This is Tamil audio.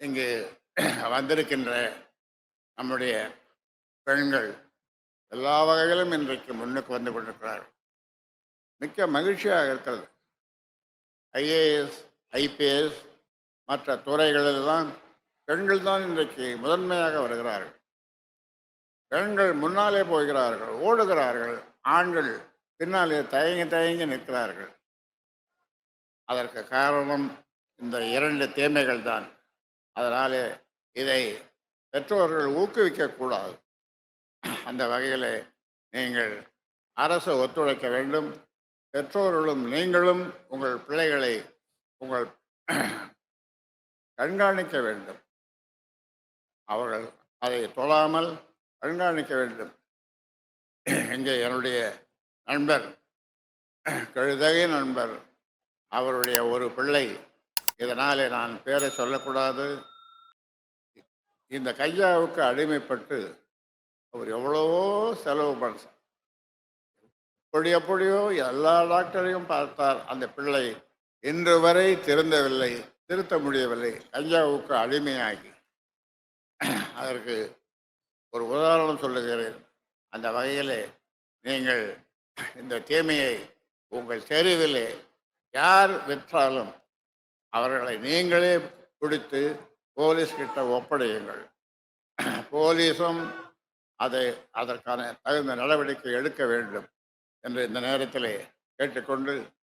இங்கு வந்திருக்கின்ற நம்முடைய பெண்கள் எல்லா வகையிலும் இன்றைக்கு முன்னுக்கு வந்து கொண்டிருக்கிறார்கள். மிக்க மகிழ்ச்சியாக இருக்கிறது. ஐஏஎஸ், ஐபிஎஸ் மற்ற துறைகளிலெல்லாம் பெண்கள் தான் இன்றைக்கு முதன்மையாக வருகிறார்கள். பெண்கள் முன்னாலே போகிறார்கள், ஓடுகிறார்கள். ஆண்கள் பின்னாலே தயங்கி தயங்கி நிற்கிறார்கள். அதற்கு காரணம் இந்த இரண்டு தீமைகள் தான். அதனாலே இதை பெற்றோர்கள் ஊக்குவிக்கக்கூடாது. அந்த வகையிலே நீங்கள் அரசு ஒத்துழைக்க வேண்டும். பெற்றோர்களும் நீங்களும் உங்கள் பிள்ளைகளை உங்கள் கண்காணிக்க வேண்டும். அவர்கள் அதை தொழாமல் கண்காணிக்க வேண்டும். இங்கே என்னுடைய நண்பர், கழுதகை நண்பர், அவருடைய ஒரு பிள்ளை, இதனாலே நான் பேரை சொல்லக்கூடாது, இந்த கையாவுக்கு அடிமைப்பட்டு அவர் எவ்வளவோ செலவு பண்ண எப்படியோ எல்லா டாக்டரையும் பார்த்தார். அந்த பிள்ளை இன்று வரை திருந்தவில்லை, திருத்த முடியவில்லை. கஞ்சாவுக்கு அடிமையாகி. அதற்கு ஒரு உதாரணம் சொல்லுகிறேன். அந்த வகையிலே நீங்கள் இந்த தீமையை உங்கள் தெருவிலே யார் விற்றாலும் அவர்களை நீங்களே பிடித்து போலீஸ் கிட்ட ஒப்படையுங்கள். போலீஸும் அதற்கான தகுந்த நடவடிக்கை எடுக்க வேண்டும் என்று இந்த நேரத்திலே கேட்டுக்கொண்டு